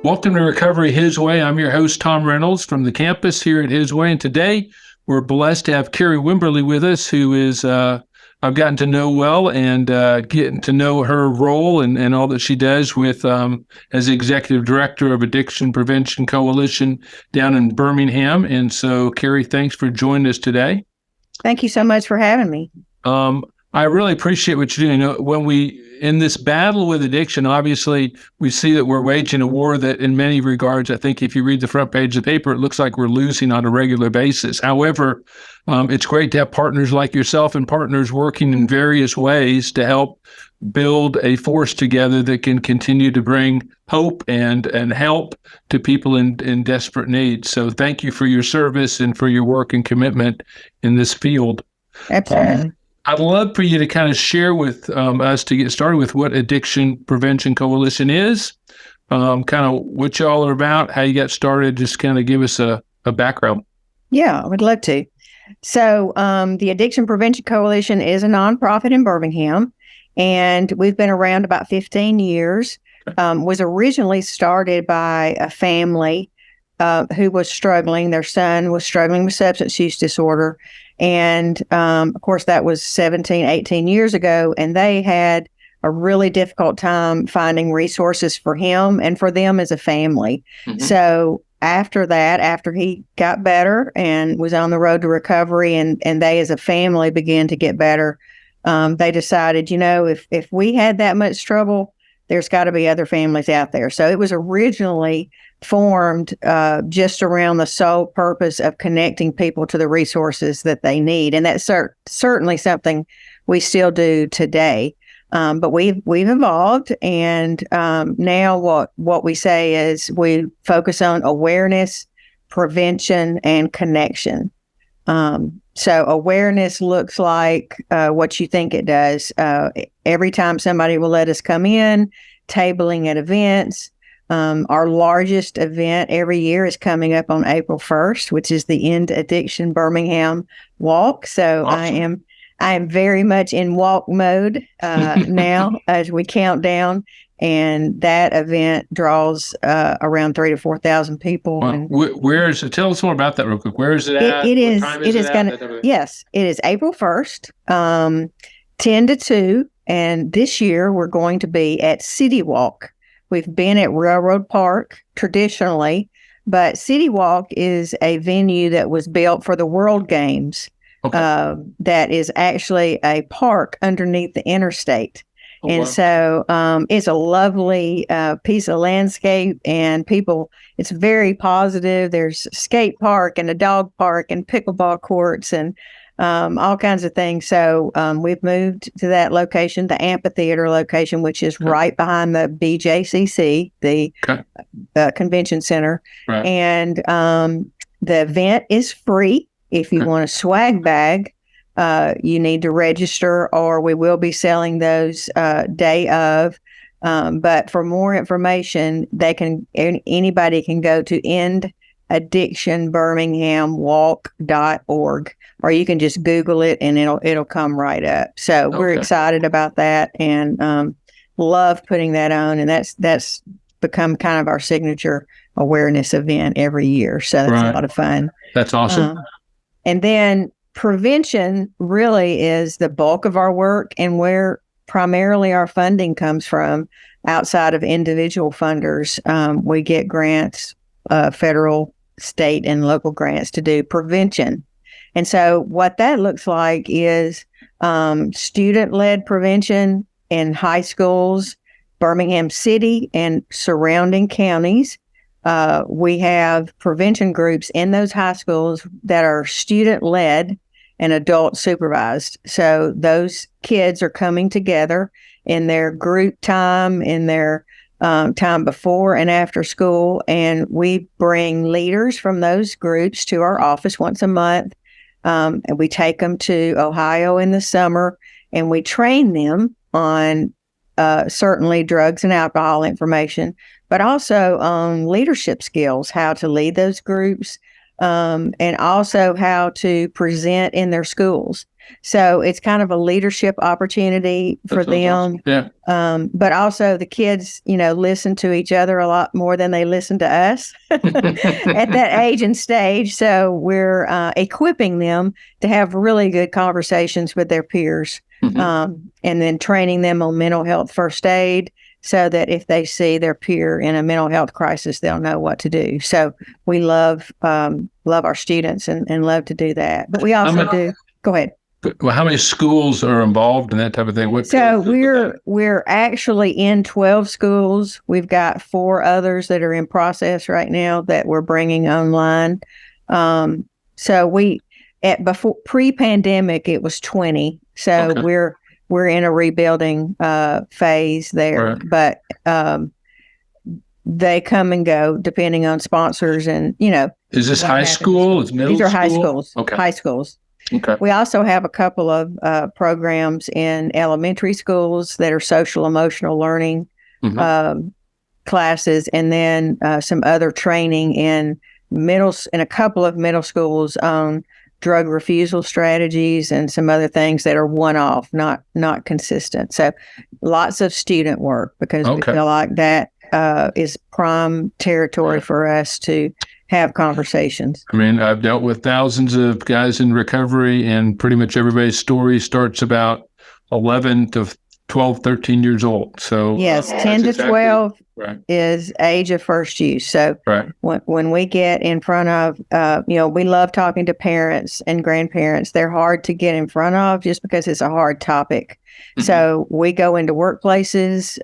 Welcome to Recovery His Way. I'm your host, Tom Reynolds, from the campus here at His Way. And today we're blessed to have Carie Wimberly with us, who is I've gotten to know well and getting to know her role and all that she does with as executive director of Addiction Prevention Coalition down in Birmingham. And so, Carie, thanks for joining us today. Thank you so much for having me. I really appreciate what you're doing. When we, in this battle with addiction, obviously we see that we're waging a war that in many regards, I think if you read the front page of the paper, it looks like we're losing on a regular basis. However, it's great to have partners like yourself and partners working in various ways to help build a force together that can continue to bring hope and help to people in desperate need. So thank you for your service and for your work and commitment in this field. Absolutely. I'd love for you to kind of share with us to get started with what Addiction Prevention Coalition is, kind of what y'all are about, how you got started, just kind of give us a background. Yeah, I would love to. So the Addiction Prevention Coalition is a nonprofit in Birmingham, and we've been around about 15 years. Was originally started by a family who was struggling. Their son was struggling with substance use disorder. And, of course, that was 17, 18 years ago, and they had a really difficult time finding resources for him and for them as a family. Mm-hmm. So after that, after he got better and was on the road to recovery and they as a family began to get better, they decided, if we had that much trouble, there's got to be other families out there. So it was originally formed just around the sole purpose of connecting people to the resources that they need. And that's certainly something we still do today. But we've evolved, and now what we say is we focus on awareness, prevention, and connection. So awareness looks like what you think it does. Every time somebody will let us come in, tabling at events. Our largest event every year is coming up on April 1st, which is the End Addiction Birmingham Walk. So awesome. I am very much in walk mode now as we count down, and that event draws around 3,000 to 4,000 people. Wow. And where is it? Tell us more about that real quick. Where is it at? It is it is April 1st, 10 to 2, and this year we're going to be at City Walk. We've been at Railroad Park traditionally, but City Walk is a venue that was built for the World Games. Okay. That is actually a park underneath the interstate. Oh, and wow. So it's a lovely piece of landscape, and people, it's very positive. There's a skate park and a dog park and pickleball courts and all kinds of things. So we've moved to that location, the amphitheater location, which is right behind the BJCC, the convention center. Right. And the event is free. If you want a swag bag, you need to register, or we will be selling those day of. But for more information, anybody can go to endaddictionbirminghamwalk.org, or you can just Google it and it'll come right up. So we're excited about that and love putting that on, and that's become kind of our signature awareness event every year. So that's a lot of fun. That's awesome. And then prevention really is the bulk of our work, and where primarily our funding comes from outside of individual funders. We get grants, federal, state, and local grants to do prevention. And so what that looks like is student-led prevention in high schools, Birmingham City and surrounding counties. We have prevention groups in those high schools that are student-led and adult supervised. So those kids are coming together in their group time, in their time before and after school, and we bring leaders from those groups to our office once a month, and we take them to Ohio in the summer, and we train them on certainly drugs and alcohol information, but also on leadership skills, how to lead those groups, and also how to present in their schools. So it's kind of a leadership opportunity for them. Awesome. Yeah. But also the kids, listen to each other a lot more than they listen to us at that age and stage. So we're equipping them to have really good conversations with their peers, and then training them on mental health first aid, so that if they see their peer in a mental health crisis, they'll know what to do. So we love our students and love to do that. But we also do. Go ahead. Well, how many schools are involved in that type of thing? So we're actually in 12 schools. We've got 4 others that are in process right now that we're bringing online. So before pre-pandemic, it was 20. So we're in a rebuilding phase there, right. But they come and go depending on sponsors and Is this high school? Is middle school? These are high schools. Okay. High schools. Okay. We also have a couple of programs in elementary schools that are social emotional learning classes, and then some other training in a couple of middle schools on drug refusal strategies and some other things that are one-off, not consistent. So lots of student work, because we feel like that is prime territory for us to have conversations. I mean, I've dealt with thousands of guys in recovery, and pretty much everybody's story starts about 11 to 12, 13 years old. So yes, 10 to 12 is age of first use. So when we get in front of, we love talking to parents and grandparents. They're hard to get in front of just because it's a hard topic. So we go into workplaces,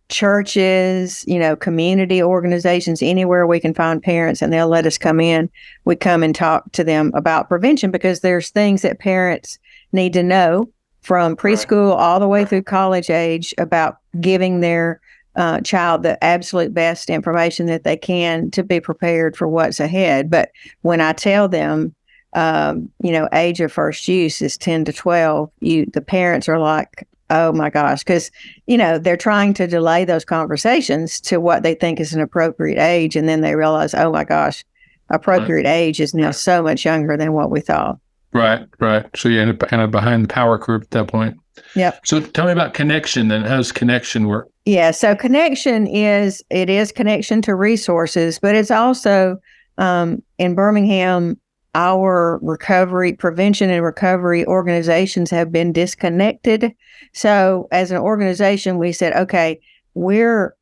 churches, community organizations, anywhere we can find parents, and they'll let us come in. We come and talk to them about prevention, because there's things that parents need to know from preschool all the way through college age about giving their child the absolute best information that they can to be prepared for what's ahead. But when I tell them, age of first use is 10 to 12, the parents are like, oh my gosh, because, they're trying to delay those conversations to what they think is an appropriate age. And then they realize, oh my gosh, appropriate age is now so much younger than what we thought. Right. So you end up kind of behind the power curve at that point. Yep. So tell me about Connection then. How does Connection work? Yeah. So Connection is connection to resources, but it's also in Birmingham, our prevention and recovery organizations have been disconnected. So as an organization, we said, okay, we're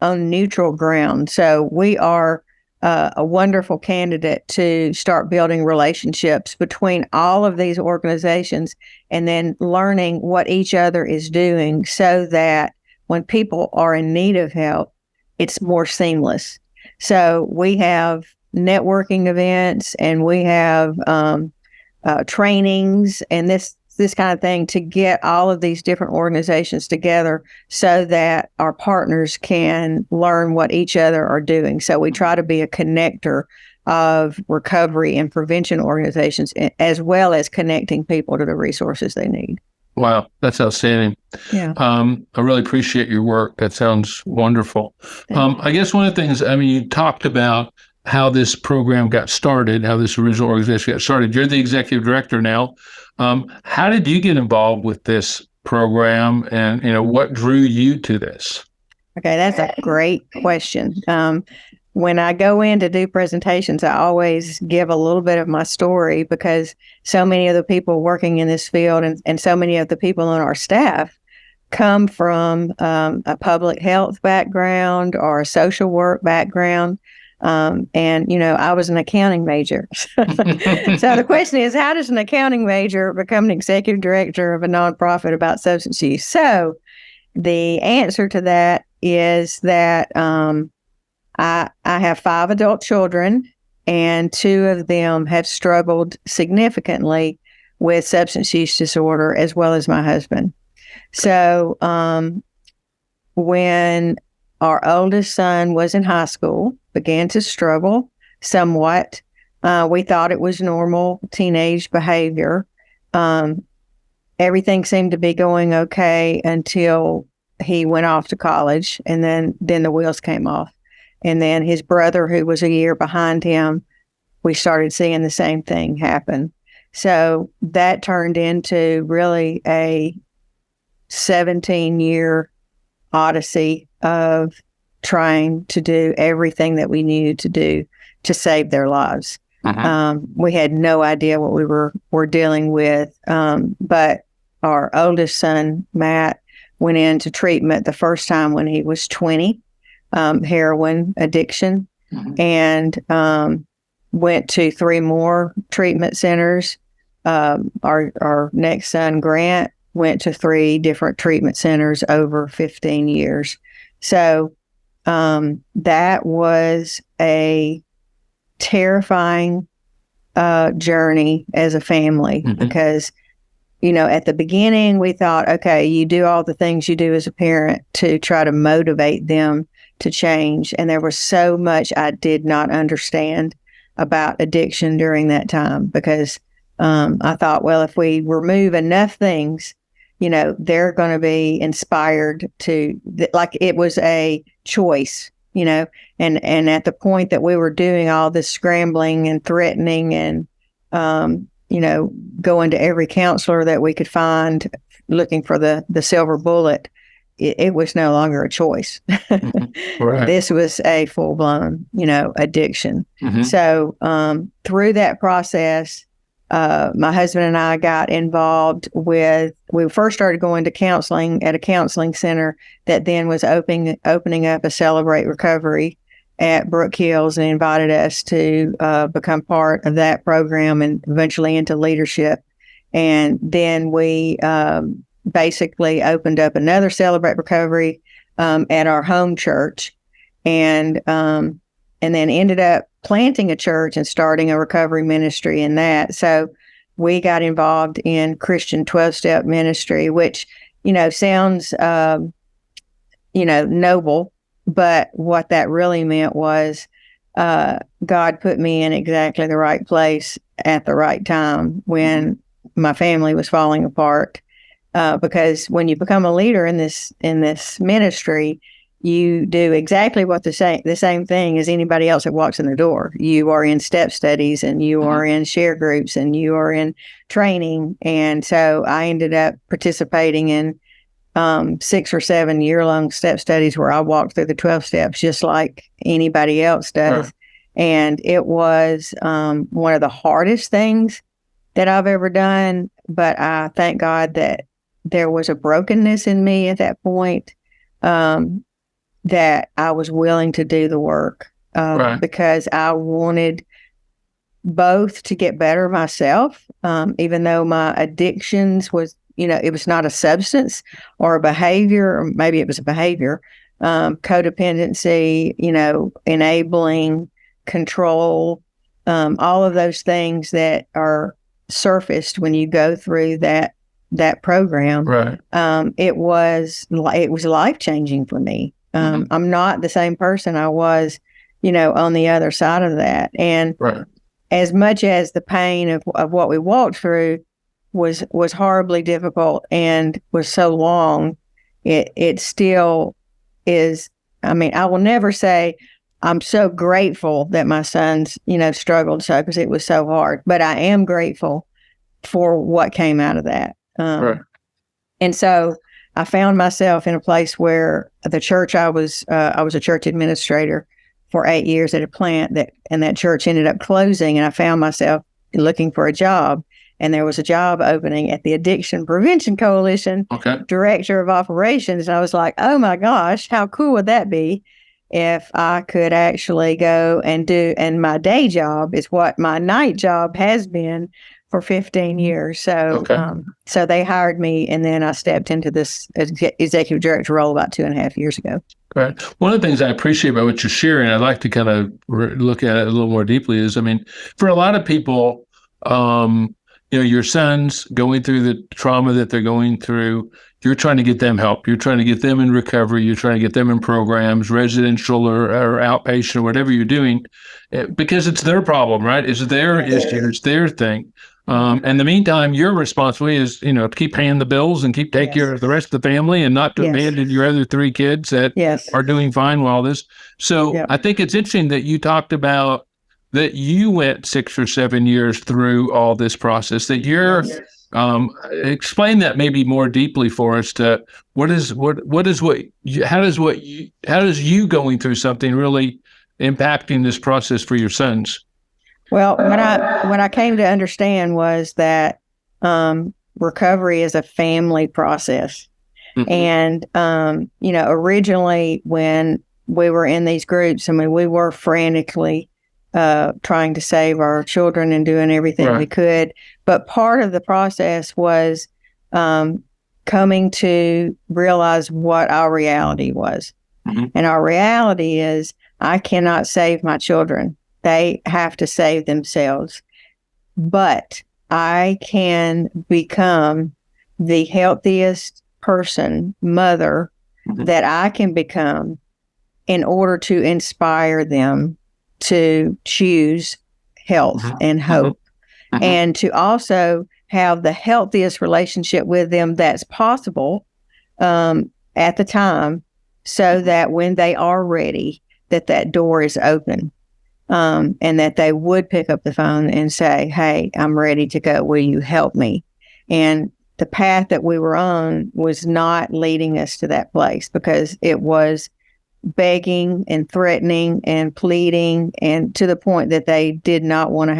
on neutral ground. So we are a wonderful candidate to start building relationships between all of these organizations, and then learning what each other is doing, so that when people are in need of help, it's more seamless. So we have networking events, and we have trainings and this kind of thing to get all of these different organizations together, so that our partners can learn what each other are doing. So we try to be a connector of recovery and prevention organizations, as well as connecting people to the resources they need. Wow, that's outstanding. Yeah. I really appreciate your work. That sounds wonderful. I guess one of the things, you talked about how this program got started, how this original organization got started. You're the executive director now. How did you get involved with this program, and what drew you to this? Okay, that's a great question. When I go in to do presentations, I always give a little bit of my story, because so many of the people working in this field and so many of the people on our staff come from a public health background or a social work background. I was an accounting major. So the question is, how does an accounting major become an executive director of a nonprofit about substance use? So the answer to that is that I have 5 adult children, and 2 of them have struggled significantly with substance use disorder, as well as my husband. So when our oldest son was in high school, began to struggle somewhat. We thought it was normal teenage behavior. Everything seemed to be going okay until he went off to college, and then the wheels came off. And then his brother, who was a year behind him, we started seeing the same thing happen. So that turned into really a 17-year odyssey of trying to do everything that we needed to do to save their lives. We had no idea what we were dealing with, but our oldest son, Matt, went into treatment the first time when he was 20, heroin addiction, and went to 3 more treatment centers. Our next son, Grant, went to 3 different treatment centers over 15 years. So that was a terrifying journey as a family, because, at the beginning we thought, okay, you do all the things you do as a parent to try to motivate them to change. And there was so much I did not understand about addiction during that time, because I thought, well, if we remove enough things, they're going to be inspired to, like it was a choice, and at the point that we were doing all this scrambling and threatening and, going to every counselor that we could find, looking for the silver bullet, it was no longer a choice. Right. This was a full-blown, addiction. So through that process, my husband and I got involved we first started going to counseling at a counseling center that then was opening up a Celebrate Recovery at Brook Hills, and invited us to become part of that program and eventually into leadership. And then we basically opened up another Celebrate Recovery at our home church, and then ended up planting a church and starting a recovery ministry in that. So we got involved in Christian 12-step ministry, which, sounds, noble, but what that really meant was God put me in exactly the right place at the right time when my family was falling apart. Because when you become a leader in this ministry, you do exactly what the same thing as anybody else that walks in the door. You are in step studies, and you are in share groups, and you are in training. And so I ended up participating in 6 or 7 year-long step studies where I walked through the 12 steps just like anybody else does. And it was one of the hardest things that I've ever done. But I thank God that there was a brokenness in me at that point, that I was willing to do the work, because I wanted both to get better myself, even though my addictions was, it was not a substance or a behavior, or maybe it was a behavior, codependency, enabling, control, all of those things that are surfaced when you go through that program. Right. It was life-changing for me. I'm not the same person I was, on the other side of that. And as much as the pain of what we walked through was horribly difficult and was so long, it still is. I mean, I will never say I'm so grateful that my sons, struggled so, because it was so hard, but I am grateful for what came out of that. And so I found myself in a place where the church I was a church administrator for 8 years at a plant that church ended up closing, and I found myself looking for a job, and there was a job opening at the Addiction Prevention Coalition, director of operations. And I was like, oh my gosh, how cool would that be if I could actually go and do, and my day job is what my night job has been for 15 years. So, so they hired me, and then I stepped into this executive director role about 2.5 years ago. Right. One of the things I appreciate about what you're sharing, I'd like to kind of look at it a little more deeply, is, I mean, for a lot of people, your sons going through the trauma that they're going through, you're trying to get them help. You're trying to get them in recovery. You're trying to get them in programs, residential or outpatient or whatever you're doing, because it's their problem, right? It's their issue. It's their thing. In the meantime, your responsibility is, to keep paying the bills and keep taking care of the rest of the family, and not to abandon your other 3 kids that are doing fine while this. So I think it's interesting that you talked about that you went 6 or 7 years through all this process, that you're explain that maybe more deeply for us. To how does you going through something really impacting this process for your sons? Well, what I came to understand was that recovery is a family process. Mm-hmm. And originally when we were in these groups, I mean, we were frantically trying to save our children and doing everything we could. But part of the process was coming to realize what our reality was. Mm-hmm. And our reality is, I cannot save my children. They have to save themselves. But I can become the healthiest mother, mm-hmm. that I can become in order to inspire them to choose health, mm-hmm. and hope, mm-hmm. and to also have the healthiest relationship with them that's possible at the time, so that when they are ready, that door is open, and that they would pick up the phone and say, hey, I'm ready to go. Will you help me? And the path that we were on was not leading us to that place, because it was begging and threatening and pleading, and to the point that they did not want to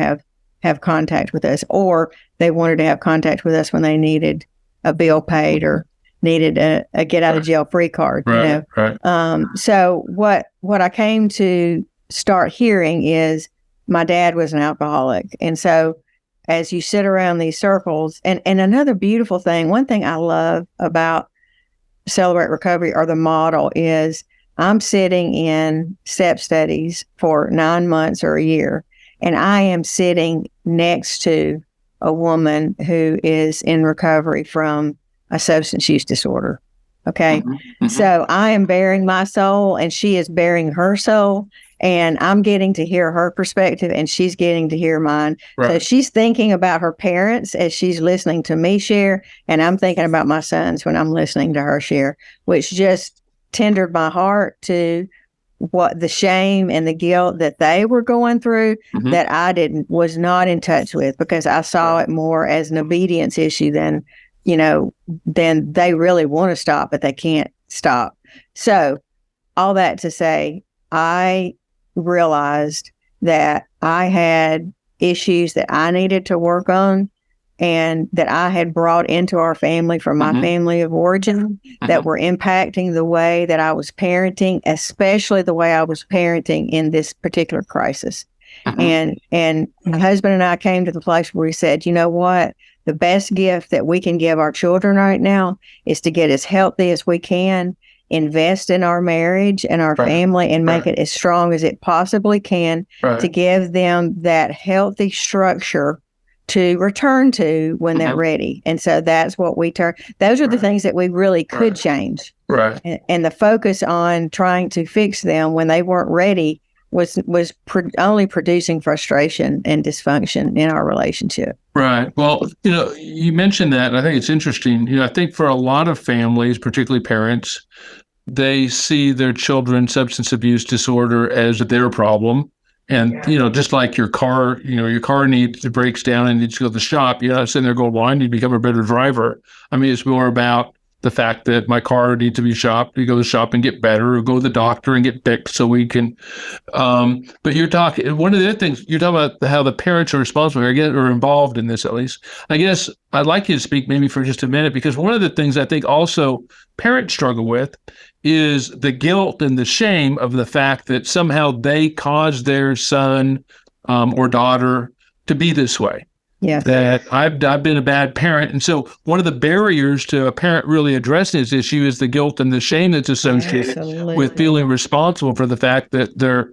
have contact with us, or they wanted to have contact with us when they needed a bill paid or needed a get out of jail free card. Right, right. So what I came to start hearing is my dad was an alcoholic. And so as you sit around these circles, and another beautiful thing, one thing I love about Celebrate Recovery, or the model, is I'm sitting in step studies for 9 months or a year, and I am sitting next to a woman who is in recovery from a substance use disorder. Okay. Mm-hmm. Mm-hmm. So I am bearing my soul, and she is bearing her soul, and I'm getting to hear her perspective, and she's getting to hear mine. Right. So she's thinking about her parents as she's listening to me share, and I'm thinking about my sons when I'm listening to her share, which just tendered my heart to what the shame and the guilt that they were going through, mm-hmm. that I was not in touch with, because I saw it more as an obedience issue than they really want to stop, but they can't stop. So all that to say, I realized that I had issues that I needed to work on, and that I had brought into our family from my mm-hmm. family of origin, mm-hmm. that were impacting the way that I was parenting, especially the way I was parenting in this particular crisis. Mm-hmm. And my husband and I came to the place where we said, you know what? The best gift that we can give our children right now is to get as healthy as we can, invest in our marriage and our family, and make it as strong as it possibly can, to give them that healthy structure to return to when they're ready. And so that's what those are the things that we really could change. Right. And the focus on trying to fix them when they weren't ready was only producing frustration and dysfunction in our relationship. Right. Well, you mentioned that, and I think it's interesting. I think for a lot of families, particularly parents, they see their children's substance abuse disorder as their problem. And, just like your car, your car breaks down and needs to go to the shop, you're not sitting there going, well, I need to become a better driver. I mean, it's more about the fact that my car needs to be shopped. You go to the shop and get better, or go to the doctor and get fixed so we can. But you're talking, one of the other things, you're talking about how the parents are responsible, or involved in this at least. I guess I'd like you to speak maybe for just a minute, because one of the things I think also parents struggle with is the guilt and the shame of the fact that somehow they caused their son or daughter to be this way. Yeah. That I've been a bad parent. And so one of the barriers to a parent really addressing this issue is the guilt and the shame that's associated with feeling responsible for the fact that their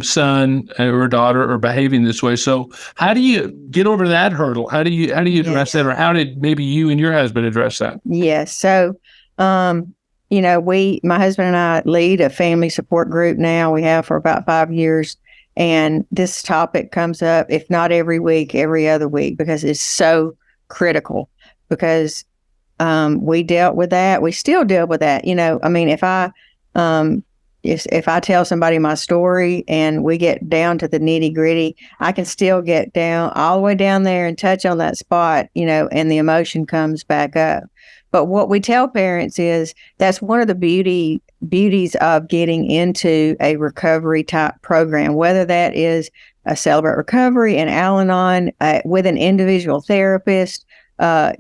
son or daughter are behaving this way. So how do you get over that hurdle? How do you address that? Or how did maybe you and your husband address that? Yes. So, my husband and I lead a family support group now. We have for about 5 years. And this topic comes up, if not every week, every other week, because it's so critical. Because we dealt with that. We still deal with that. If I if I tell somebody my story and we get down to the nitty gritty, I can still get down all the way down there and touch on that spot, and the emotion comes back up. But what we tell parents is that's one of the beauties of getting into a recovery type program, whether that is a Celebrate Recovery, an Al-Anon, with an individual therapist, a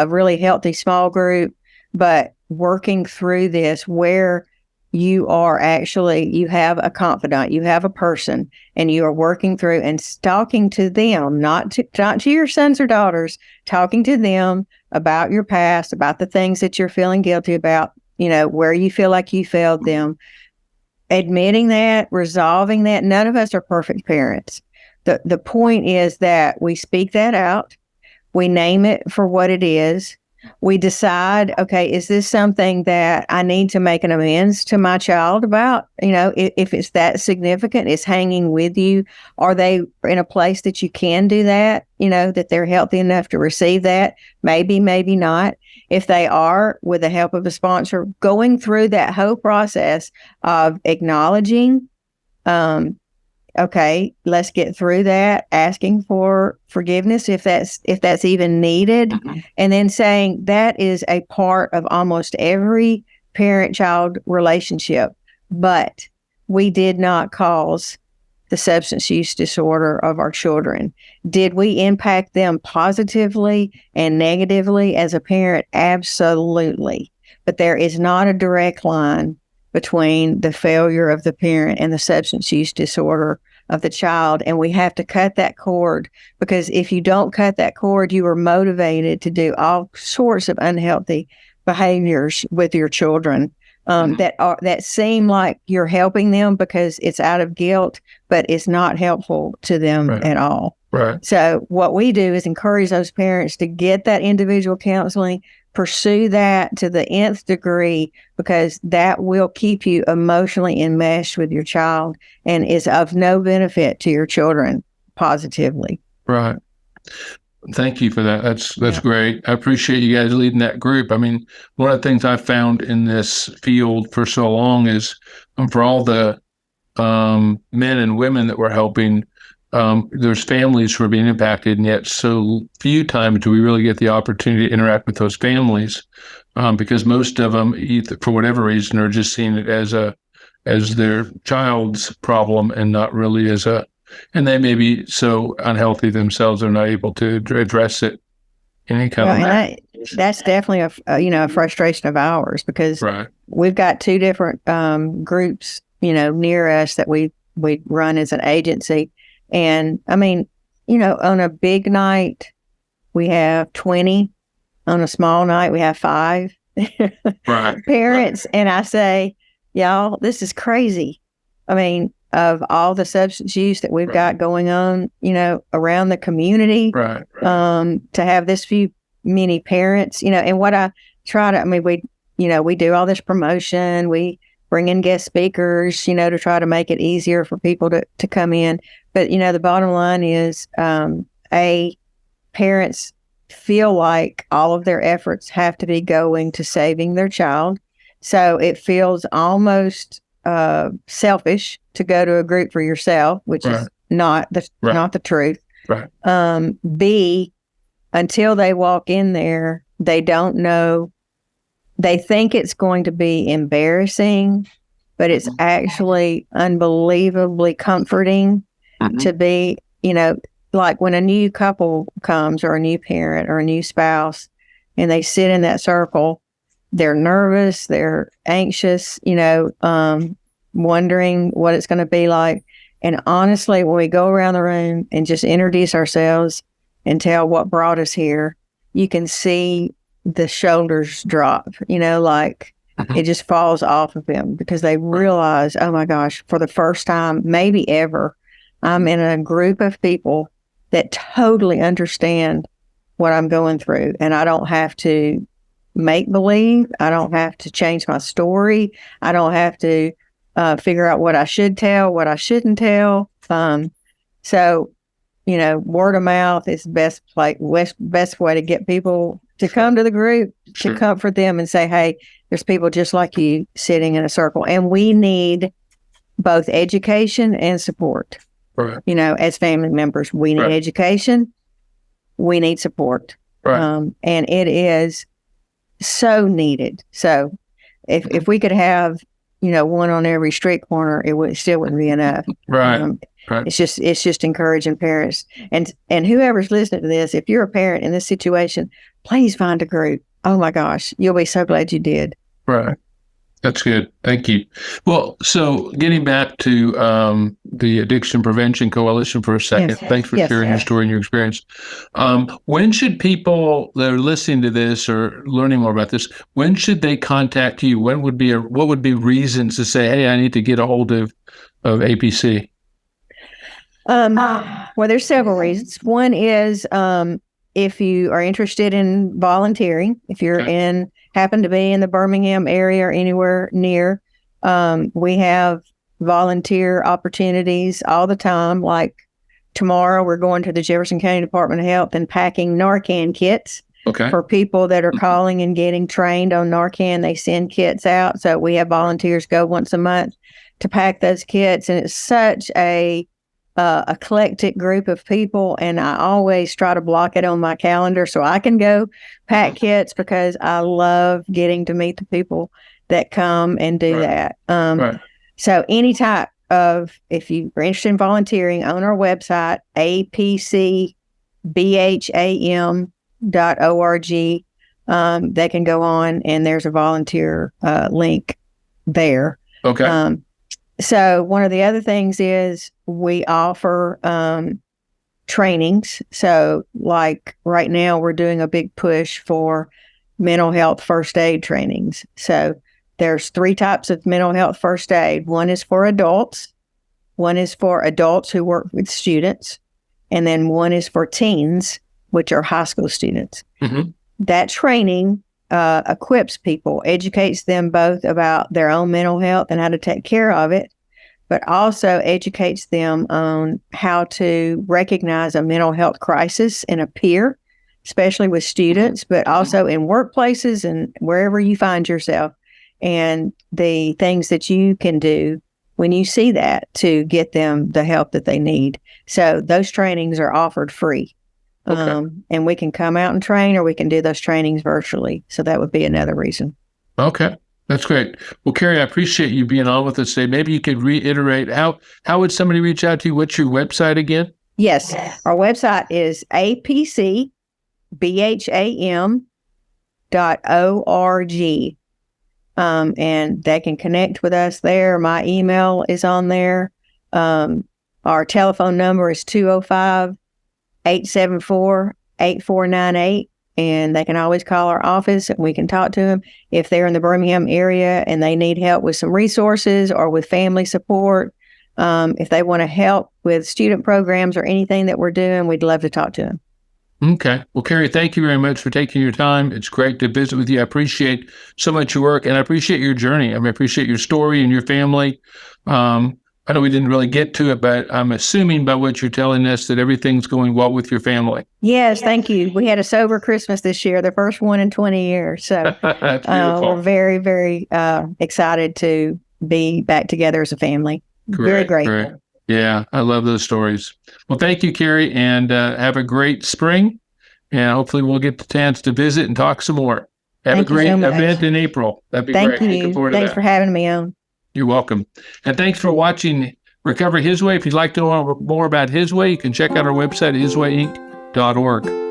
really healthy small group, but working through this where you have a confidant, you have a person, and you are working through and talking to them, not to your sons or daughters, talking to them about your past, about the things that you're feeling guilty about, where you feel like you failed them, admitting that, resolving that. None of us are perfect parents. The point is that we speak that out, we name it for what it is. We decide, okay, is this something that I need to make an amends to my child about? If it's that significant, it's hanging with you. Are they in a place that you can do that? That they're healthy enough to receive that? Maybe, maybe not. If they are, with the help of a sponsor, going through that whole process of acknowledging, okay, let's get through that, asking for forgiveness if that's even needed, and then saying that is a part of almost every parent-child relationship. But we did not cause the substance use disorder of our children. Did we impact them positively and negatively as a parent? Absolutely. But there is not a direct line between the failure of the parent and the substance use disorder of the child. And we have to cut that cord, because if you don't cut that cord, you are motivated to do all sorts of unhealthy behaviors with your children that seem like you're helping them because it's out of guilt, but it's not helpful to them at all. Right. So what we do is encourage those parents to get that individual counseling, pursue that to the nth degree, because that will keep you emotionally enmeshed with your child and is of no benefit to your children positively. Right. Thank you for that. That's great. I appreciate you guys leading that group. I mean, one of the things I found in this field for so long is for all the men and women that we're helping, there's families who are being impacted, and yet so few times do we really get the opportunity to interact with those families, because most of them, either for whatever reason, are just seeing it as their child's problem and not really and they may be so unhealthy themselves they're not able to address it in any kind of way. That's definitely a frustration of ours, because we've got two different groups near us that we run as an agency. And I mean, on a big night, we have 20. On a small night, we have 5 parents. And I say, y'all, this is crazy. I mean, of all the substance use that we've got going on, around the community, to have this many parents, and what I try to, we do all this promotion. We bring in guest speakers, to try to make it easier for people to come in. But, the bottom line is, parents feel like all of their efforts have to be going to saving their child. So it feels almost selfish to go to a group for yourself, which is not the truth. B, until they walk in there, they don't know. They think it's going to be embarrassing, but it's actually unbelievably comforting to be, like when a new couple comes, or a new parent or a new spouse, and they sit in that circle, they're nervous, they're anxious, wondering what it's going to be like. And honestly, when we go around the room and just introduce ourselves and tell what brought us here, you can see the shoulders drop, like it just falls off of them, because they realize, oh my gosh, for the first time, maybe ever, I'm in a group of people that totally understand what I'm going through. And I don't have to make believe. I don't have to change my story. I don't have to figure out what I should tell, what I shouldn't tell. So, word of mouth is the best way to get people to come to the group Sure. to comfort them and say, hey, there's people just like you sitting in a circle. And we need both education and support. Right. As family members, we need Right. education, we need support. Right. And it is so needed. So if we could have, one on every street corner, still wouldn't be enough. Right. Right. It's just encouraging parents and whoever's listening to this. If you're a parent in this situation, please find a group. Oh my gosh, you'll be so glad you did. Right. That's good. Thank you. Well, so getting back to the Addiction Prevention Coalition for a second, Yes. thanks for Yes. sharing your story and your experience. When should people that are listening to this or learning more about this, when should they contact you? What would be reasons to say, hey, I need to get a hold of APC? Well, there's several reasons. One is if you are interested in volunteering, if you're happen to be in the Birmingham area or anywhere near, we have volunteer opportunities all the time. Like tomorrow, we're going to the Jefferson County Department of Health and packing Narcan kits for people that are calling and getting trained on Narcan. They send kits out. So we have volunteers go once a month to pack those kits. And it's such a eclectic group of people, and I always try to block it on my calendar so I can go pack kits because I love getting to meet the people that come and do that. So any type of, if you are interested in volunteering, on our website, apcbham.org, they can go on and there's a volunteer link there. Okay. So one of the other things is we offer trainings. So like right now we're doing a big push for mental health first aid trainings. So there's 3 types of mental health first aid. One is for adults. One is for adults who work with students. And then one is for teens, which are high school students. Mm-hmm. That training equips people, educates them both about their own mental health and how to take care of it, but also educates them on how to recognize a mental health crisis in a peer, especially with students, but also in workplaces and wherever you find yourself, and the things that you can do when you see that to get them the help that they need. So those trainings are offered free. And we can come out and train, or we can do those trainings virtually. So that would be another reason. Okay. That's great. Well, Carie, I appreciate you being on with us today. Maybe you could reiterate how would somebody reach out to you? What's your website again? Yes. Our website is apcbham.org. And they can connect with us there. My email is on there. Our telephone number is 205-874-8498, and they can always call our office and we can talk to them. If they're in the Birmingham area and they need help with some resources or with family support, if they want to help with student programs or anything that we're doing, we'd love to talk to them. Okay. Well, Carie, thank you very much for taking your time. It's great to visit with you. I appreciate so much your work, and I appreciate your journey. I appreciate your story and your family. I know we didn't really get to it, but I'm assuming by what you're telling us that everything's going well with your family. Yes, thank you. We had a sober Christmas this year, the first one in 20 years. So That's beautiful. We're very, very excited to be back together as a family. Great, Very grateful. great. Yeah, I love those stories. Well, thank you, Carie, and have a great spring. And hopefully we'll get the chance to visit and talk some more. Have Thank a great you so much. event in April. That'd be Thank great. Looking you. forward to Thanks that. for having me on. You're welcome. And thanks for watching Recover His Way. If you'd like to know more about His Way, you can check out our website, hiswayinc.org.